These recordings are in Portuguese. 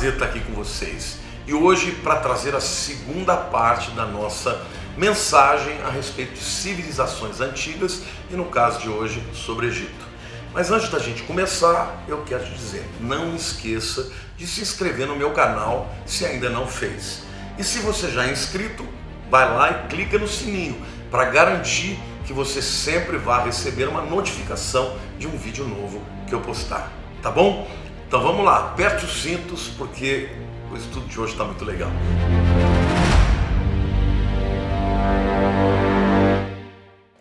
prazer estar aqui com vocês. E hoje para trazer a segunda parte da nossa mensagem a respeito de civilizações antigas e no caso de hoje sobre o Egito. Mas antes da gente começar, eu quero te dizer, não esqueça de se inscrever no meu canal se ainda não fez. E se você já é inscrito, vai lá e clica no sininho para garantir que você sempre vai receber uma notificação de um vídeo novo que eu postar, tá bom? Então vamos lá, aperte os cintos porque o estudo de hoje está muito legal.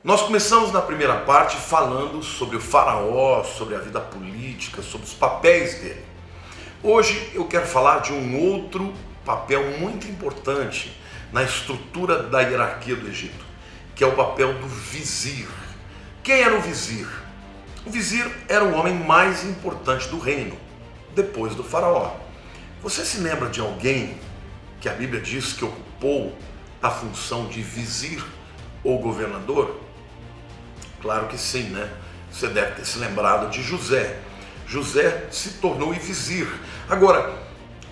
Nós começamos na primeira parte falando sobre o faraó, sobre a vida política, sobre os papéis dele. Hoje eu quero falar de um outro papel muito importante na estrutura da hierarquia do Egito, que é o papel do vizir. Quem era o vizir? O vizir era o homem mais importante do reino, depois do faraó. Você se lembra de alguém que a Bíblia diz que ocupou a função de vizir ou governador? Claro que sim, né? Você deve ter se lembrado de José. José se tornou vizir. Agora,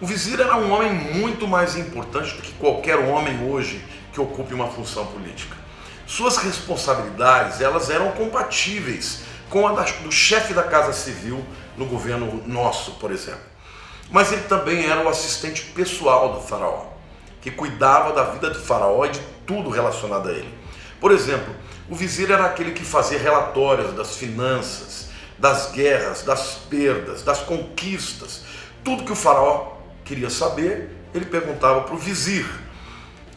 o vizir era um homem muito mais importante do que qualquer homem hoje que ocupe uma função política. Suas responsabilidades, elas eram compatíveis com a do chefe da Casa Civil no governo nosso, por exemplo. Mas ele também era o assistente pessoal do faraó, que cuidava da vida do faraó e de tudo relacionado a ele. Por exemplo, o vizir era aquele que fazia relatórios das finanças, das guerras, das perdas, das conquistas. Tudo que o faraó queria saber, ele perguntava para o vizir.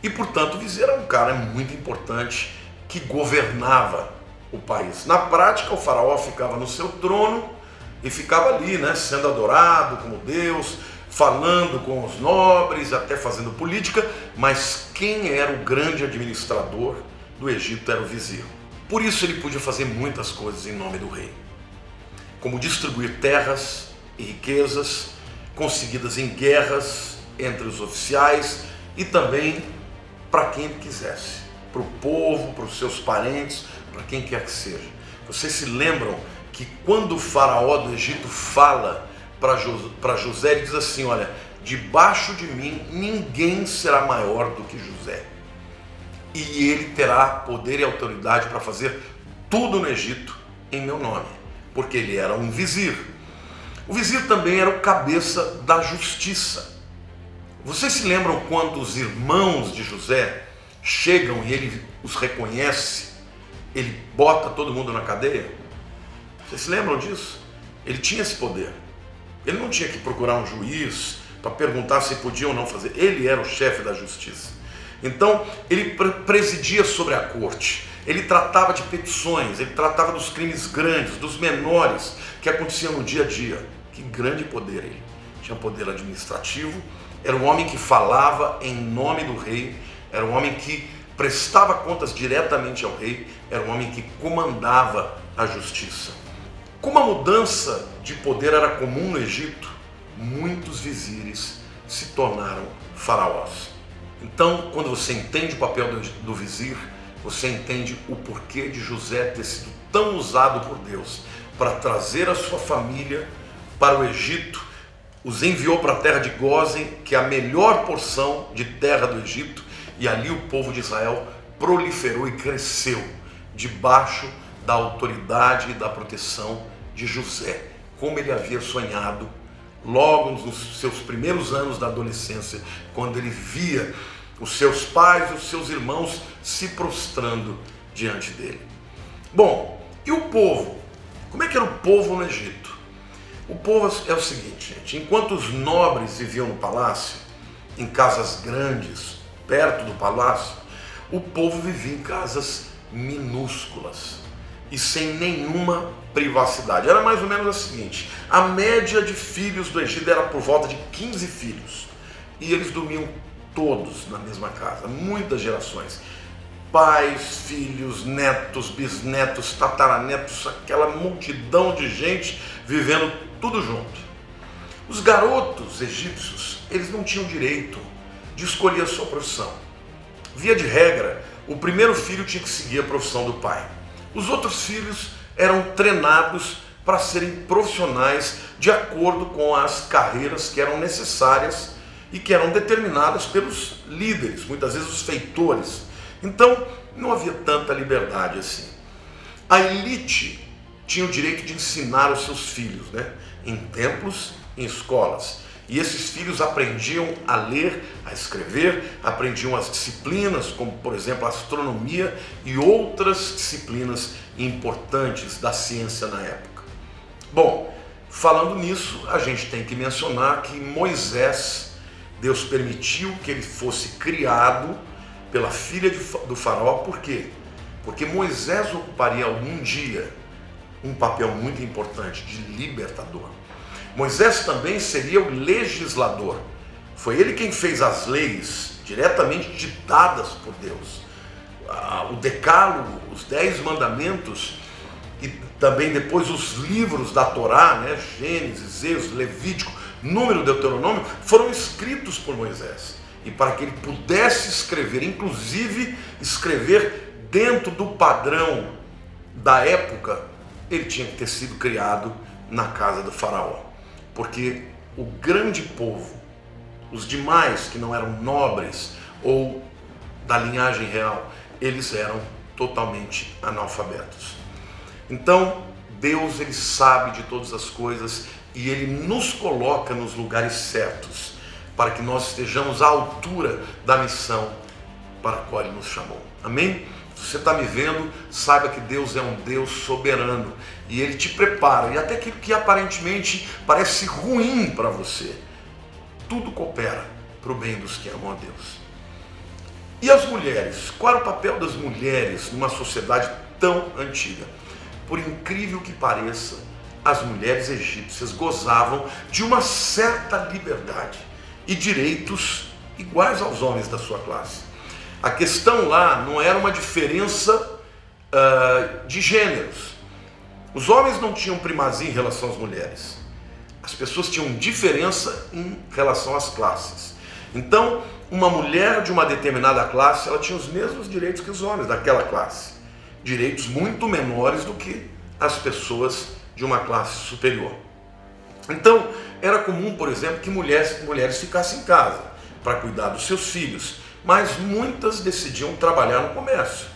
E, portanto, o vizir era um cara muito importante que governava o país. Na prática, o faraó ficava no seu trono e ficava ali, né, sendo adorado como Deus, falando com os nobres, até fazendo política, mas quem era o grande administrador do Egito era o vizir. Por isso ele podia fazer muitas coisas em nome do rei, como distribuir terras e riquezas conseguidas em guerras entre os oficiais e também para quem ele quisesse, para o povo, para os seus parentes, para quem quer que seja. Vocês se lembram que quando o faraó do Egito fala para José, ele diz assim: olha, debaixo de mim ninguém será maior do que José. E ele terá poder e autoridade para fazer tudo no Egito em meu nome, porque ele era um vizir. O vizir também era o cabeça da justiça. Vocês se lembram quando os irmãos de José chegam e ele os reconhece, ele bota todo mundo na cadeia? Vocês se lembram disso? Ele tinha esse poder. Ele não tinha que procurar um juiz para perguntar se podia ou não fazer. Ele era o chefe da justiça. Então, ele presidia sobre a corte, ele tratava de petições, ele tratava dos crimes grandes, dos menores que aconteciam no dia a dia. Que grande poder ele! Tinha poder administrativo, era um homem que falava em nome do rei, era um homem que prestava contas diretamente ao rei, era um homem que comandava a justiça. Como a mudança de poder era comum no Egito, muitos vizires se tornaram faraós. Então, quando você entende o papel do vizir, você entende o porquê de José ter sido tão usado por Deus para trazer a sua família para o Egito, os enviou para a terra de Gósen, que é a melhor porção de terra do Egito, e ali o povo de Israel proliferou e cresceu debaixo da autoridade e da proteção de José, como ele havia sonhado logo nos seus primeiros anos da adolescência, quando ele via os seus pais e os seus irmãos se prostrando diante dele. Bom, e o povo? Como é que era o povo no Egito? O povo é o seguinte, gente: enquanto os nobres viviam no palácio, em casas grandes, perto do palácio, o povo vivia em casas minúsculas e sem nenhuma privacidade. Era mais ou menos a seguinte: a média de filhos do Egito era por volta de 15 filhos, e eles dormiam todos na mesma casa, muitas gerações, pais, filhos, netos, bisnetos, tataranetos, aquela multidão de gente vivendo tudo junto. Os garotos egípcios, eles não tinham direito de escolher a sua profissão. Via de regra, o primeiro filho tinha que seguir a profissão do pai. Os outros filhos eram treinados para serem profissionais de acordo com as carreiras que eram necessárias e que eram determinadas pelos líderes, muitas vezes os feitores. Então, não havia tanta liberdade assim. A elite tinha o direito de ensinar os seus filhos, em templos, em escolas. E esses filhos aprendiam a ler, a escrever, aprendiam as disciplinas, como por exemplo a astronomia e outras disciplinas importantes da ciência na época. Bom, falando nisso, a gente tem que mencionar que Moisés, Deus permitiu que ele fosse criado pela filha do faraó. Por quê? Porque Moisés ocuparia algum dia um papel muito importante de libertador. Moisés também seria o legislador. Foi ele quem fez as leis diretamente ditadas por Deus. O Decálogo, os 10 mandamentos e também depois os livros da Torá, Gênesis, Êxodo, Levítico, Número, Deuteronômio, foram escritos por Moisés. E para que ele pudesse escrever, inclusive escrever dentro do padrão da época, ele tinha que ter sido criado na casa do faraó. Porque o grande povo, os demais que não eram nobres ou da linhagem real, eles eram totalmente analfabetos. Então, Deus, ele sabe de todas as coisas e ele nos coloca nos lugares certos para que nós estejamos à altura da missão para a qual ele nos chamou. Amém? Se você está me vendo, saiba que Deus é um Deus soberano e ele te prepara, e até aquilo que aparentemente parece ruim para você, tudo coopera para o bem dos que amam a Deus. E as mulheres? Qual era o papel das mulheres numa sociedade tão antiga? Por incrível que pareça, as mulheres egípcias gozavam de uma certa liberdade e direitos iguais aos homens da sua classe. A questão lá não era uma diferença de gêneros. Os homens não tinham primazia em relação às mulheres. As pessoas tinham diferença em relação às classes. Então, uma mulher de uma determinada classe, ela tinha os mesmos direitos que os homens daquela classe. Direitos muito menores do que as pessoas de uma classe superior. Então, era comum, por exemplo, que mulheres ficassem em casa para cuidar dos seus filhos, mas muitas decidiam trabalhar no comércio,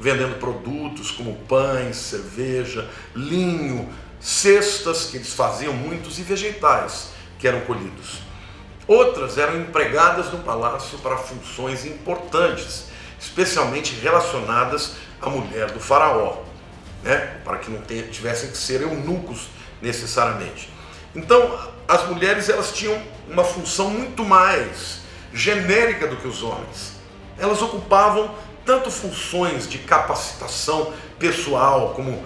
vendendo produtos como pães, cerveja, linho, cestas que eles faziam muitos e vegetais que eram colhidos. Outras eram empregadas no palácio para funções importantes, especialmente relacionadas à mulher do faraó, para que não tivessem que ser eunucos necessariamente. Então, as mulheres, elas tinham uma função muito mais genérica do que os homens. Elas ocupavam tanto funções de capacitação pessoal, como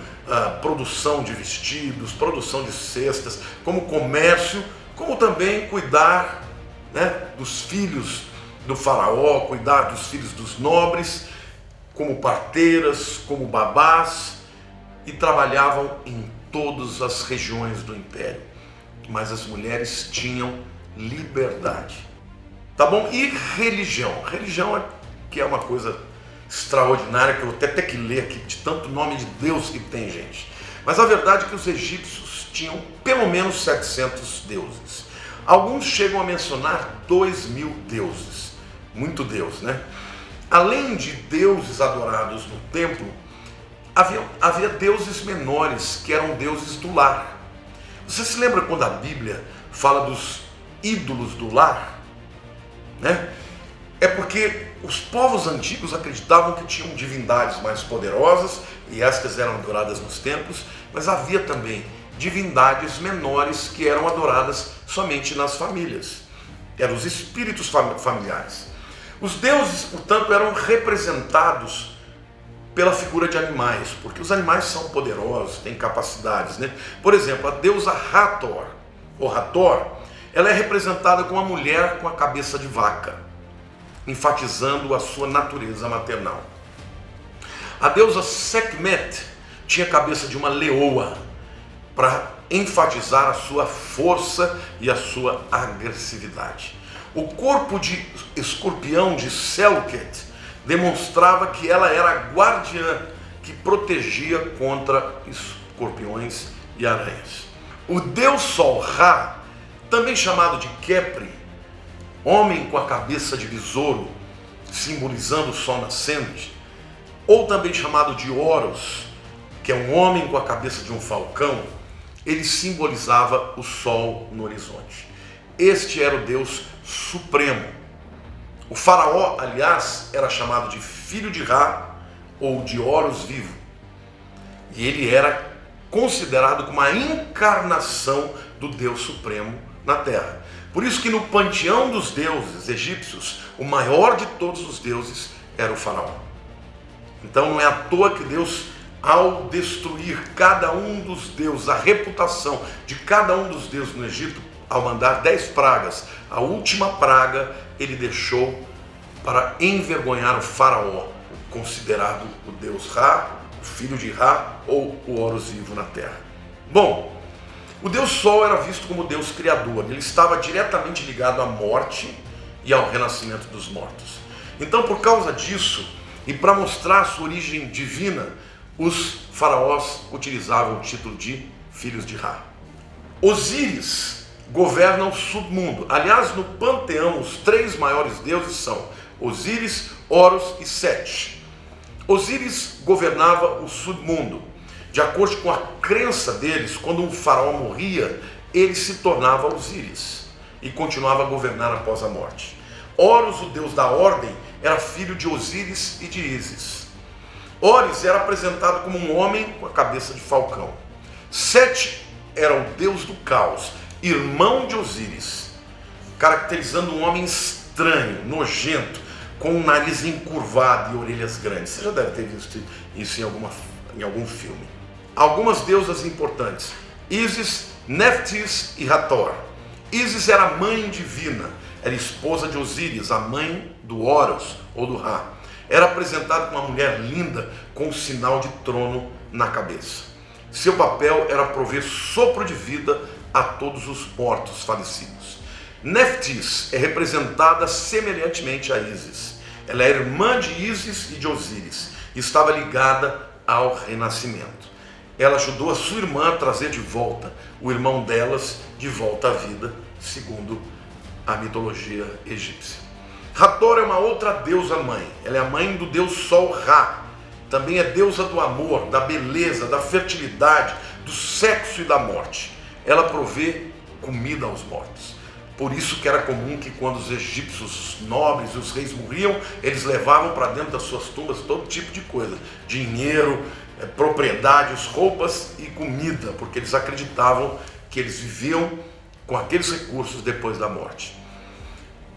produção de vestidos, produção de cestas, como comércio, como também cuidar dos filhos do faraó, cuidar dos filhos dos nobres, como parteiras, como babás, e trabalhavam em todas as regiões do império. Mas as mulheres tinham liberdade. Tá bom? E religião? Religião que é uma coisa extraordinária, que eu vou até ter que ler aqui, de tanto nome de Deus que tem, gente. Mas a verdade é que os egípcios tinham pelo menos 700 deuses. Alguns chegam a mencionar 2.000 deuses. Muito Deus, Além de deuses adorados no templo, havia deuses menores, que eram deuses do lar. Você se lembra quando a Bíblia fala dos ídolos do lar? É porque os povos antigos acreditavam que tinham divindades mais poderosas e estas eram adoradas nos templos, mas havia também divindades menores que eram adoradas somente nas famílias. Eram os espíritos familiares. Os deuses, portanto, eram representados pela figura de animais, porque os animais são poderosos, têm capacidades, Por exemplo, a deusa Hathor, ou Hathor, ela é representada com uma mulher com a cabeça de vaca, enfatizando a sua natureza maternal. A deusa Sekhmet tinha a cabeça de uma leoa, para enfatizar a sua força e a sua agressividade. O corpo de escorpião de Selket demonstrava que ela era a guardiã que protegia contra escorpiões e aranhas. O deus Sol, Ra, também chamado de Khepri, homem com a cabeça de besouro, simbolizando o sol nascente, ou também chamado de Horus, que é um homem com a cabeça de um falcão, ele simbolizava o sol no horizonte. Este era o Deus supremo. O faraó, aliás, era chamado de filho de Ra ou de Horus vivo. E ele era considerado como a encarnação do Deus supremo na terra. Por isso que no panteão dos deuses egípcios, o maior de todos os deuses era o faraó. Então não é à toa que Deus, ao destruir cada um dos deuses, a reputação de cada um dos deuses no Egito, ao mandar 10 pragas, a última praga ele deixou para envergonhar o faraó, considerado o deus Ra, o filho de Ra ou o Horus vivo na terra. Bom, o deus Sol era visto como Deus criador, ele estava diretamente ligado à morte e ao renascimento dos mortos. Então, por causa disso, e para mostrar sua origem divina, os faraós utilizavam o título de filhos de Ra. Osíris governa o submundo. Aliás, no panteão, os 3 maiores deuses são Osíris, Horus e Sete. Osíris governava o submundo. De acordo com a crença deles, quando um faraó morria, ele se tornava Osíris e continuava a governar após a morte. Horus, o deus da ordem, era filho de Osíris e de Ísis. Horus era apresentado como um homem com a cabeça de falcão. Sete era o deus do caos, irmão de Osíris, caracterizando um homem estranho, nojento, com um nariz encurvado e orelhas grandes. Você já deve ter visto isso em algum filme. Algumas deusas importantes: Ísis, Neftis e Hathor. Ísis era a mãe divina, era esposa de Osíris, a mãe do Horus ou do Ra. Era apresentada como uma mulher linda com um sinal de trono na cabeça. Seu papel era prover sopro de vida a todos os mortos falecidos. Neftis é representada semelhantemente a Ísis. Ela é irmã de Ísis e de Osíris e estava ligada ao renascimento. Ela ajudou a sua irmã a trazer de volta o irmão delas de volta à vida, segundo a mitologia egípcia. Hathor é uma outra deusa mãe. Ela é a mãe do deus Sol, Ra. Também é deusa do amor, da beleza, da fertilidade, do sexo e da morte. Ela provê comida aos mortos. Por isso que era comum que quando os egípcios nobres e os reis morriam, eles levavam para dentro das suas tumbas todo tipo de coisa. Dinheiro, propriedades, roupas e comida, porque eles acreditavam que eles viviam com aqueles recursos depois da morte.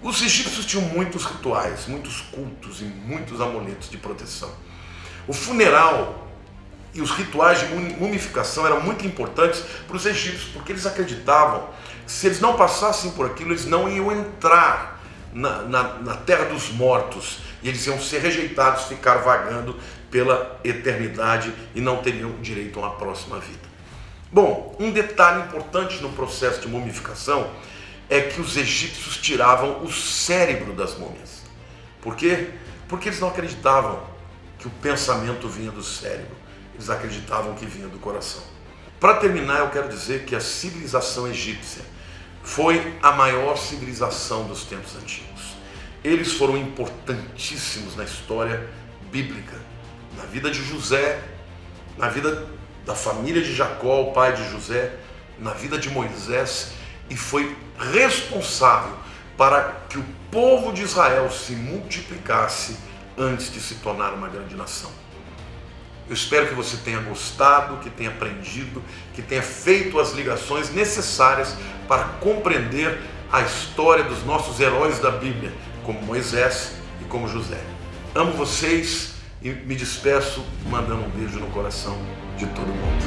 Os egípcios tinham muitos rituais, muitos cultos e muitos amuletos de proteção. O funeral e os rituais de mumificação eram muito importantes para os egípcios, porque eles acreditavam que se eles não passassem por aquilo, eles não iam entrar na terra dos mortos, e eles iam ser rejeitados, ficar vagando pela eternidade e não teriam direito a uma próxima vida. Bom, um detalhe importante no processo de mumificação é que os egípcios tiravam o cérebro das múmias. Por quê? Porque eles não acreditavam que o pensamento vinha do cérebro, eles acreditavam que vinha do coração. Para terminar, eu quero dizer que a civilização egípcia foi a maior civilização dos tempos antigos. Eles foram importantíssimos na história bíblica, na vida de José, na vida da família de Jacó, o pai de José, na vida de Moisés, e foi responsável para que o povo de Israel se multiplicasse antes de se tornar uma grande nação. Eu espero que você tenha gostado, que tenha aprendido, que tenha feito as ligações necessárias para compreender a história dos nossos heróis da Bíblia, como Moisés e como José. Amo vocês e me despeço mandando um beijo no coração de todo mundo.